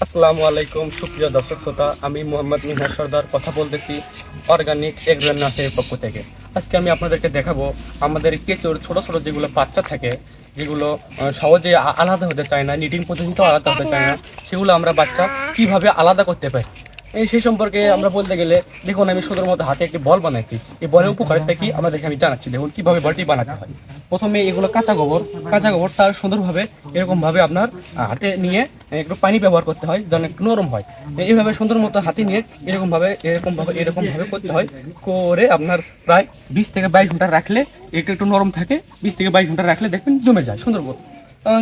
আসসালামু আলাইকুম সুপ্রিয় দর্শক শ্রোতা, আমি মোহাম্মদ মিনহাজ সর্দার কথা বলতেছি অর্গানিক এগ্রো নার্সারির পক্ষ থেকে। আজকে আমি আপনাদেরকে দেখাবো আমাদের কেঁচোর ছোট ছোট যেগুলো বাচ্চা থাকে, যেগুলো সহজে আলাদা হতে চায় না, নিটিং পদ্ধতিতেও আলাদা হতে চায় না, সেগুলো আমরা বাচ্চা কিভাবে আলাদা করতে পারি সেই সম্পর্কে আমরা বলতে গেলে, দেখুন আমি সুন্দর মতো হাতে একটি বল বানাইছি। এই বলের উপকারিতা কি আমাদেরকে আমি জানাচ্ছি। দেখুন কিভাবে বলটি বানাতে হয়। প্রথমে এগুলো কাঁচা গোবরটা সুন্দরভাবে এরকমভাবে আপনার হাতে নিয়ে একটু পানি ব্যবহার করতে হয় যেন একটু নরম হয়। এইভাবে সুন্দর মতো হাতে নিয়ে এরকমভাবে করতে হয়। করে আপনার প্রায় 20 থেকে 22 ঘন্টা রাখলে একটু একটু নরম থাকে। 20 থেকে 22 ঘন্টা রাখলে দেখবেন জমে যায় সুন্দর মতো।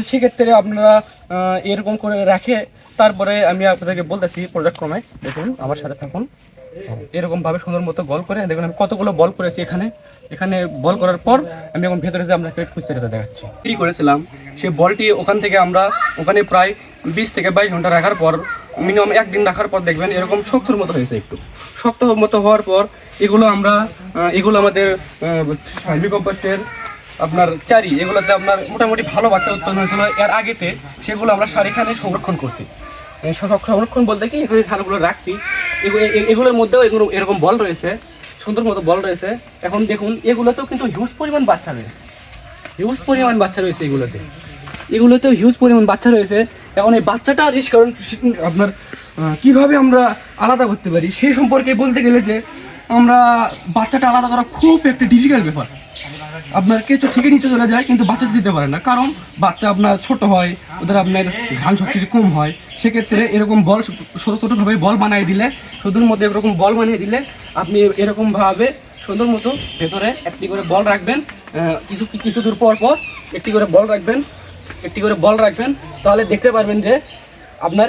সেক্ষেত্রে আপনারা এরকম করে রাখে। তারপরে আমি আপনাদেরকে বলতেছি পর্যায়ক্রমে, দেখুন আমার সাথে থাকুন। এরকমভাবে সুন্দর মতো বল করে দেখুন আমি কতগুলো বল করেছি। এখানে বল করার পর আমি এখন ভেতরে যে আপনাকে বিস্তারিত দেখাচ্ছি। কি করেছিলাম সেই বলটি ওখান থেকে আমরা ওখানে প্রায় 20 থেকে 22 ঘন্টা রাখার পর, মিনিমাম একদিন রাখার পর দেখবেন এরকম শক্তর মতো হয়েছে। একটু শক্ত মতো হওয়ার পর এগুলো আমাদের কম্পোস্টের আপনার চারি, এগুলোতে আপনার মোটামুটি ভালো বাচ্চা উৎপন্ন হয়েছিল এর আগেতে। সেগুলো আমরা সারিখানে সংরক্ষণ করছি। সংরক্ষণ বলতে কি, এখানে খালগুলো রাখছি। এগুলোর মধ্যেও এরকম বল রয়েছে, সুন্দর মতো বল রয়েছে। এখন দেখুন এগুলোতেও কিন্তু হিউজ পরিমাণ বাচ্চা রয়েছে, এগুলোতেও হিউজ পরিমাণ বাচ্চা রয়েছে। এখন এই বাচ্চাটা কারণ আপনার কিভাবে আমরা আলাদা করতে পারি সেই সম্পর্কে বলতে গেলে, যে আমরা বাচ্চাটা আলাদা করা খুব একটা ডিফিকাল্ট ব্যাপার। আপনার কেঁচো ঠিকই নিচে চলে যায় কিন্তু বাচ্চা দিতে পারে না, কারণ বাচ্চা আপনার ছোট হয়, ওদের আপনার ঘ্রাণ শক্তি কম হয়। সেক্ষেত্রে এরকম বল ছোটোভাবে বল বানিয়ে দিলে, সুন্দর মতো এরকম বল বানিয়ে দিলে আপনি এরকমভাবে সুন্দর মতো ভেতরে একটি করে বল রাখবেন। কিছু দূর পর একটি করে বল রাখবেন, তাহলে দেখতে পারবেন যে আপনার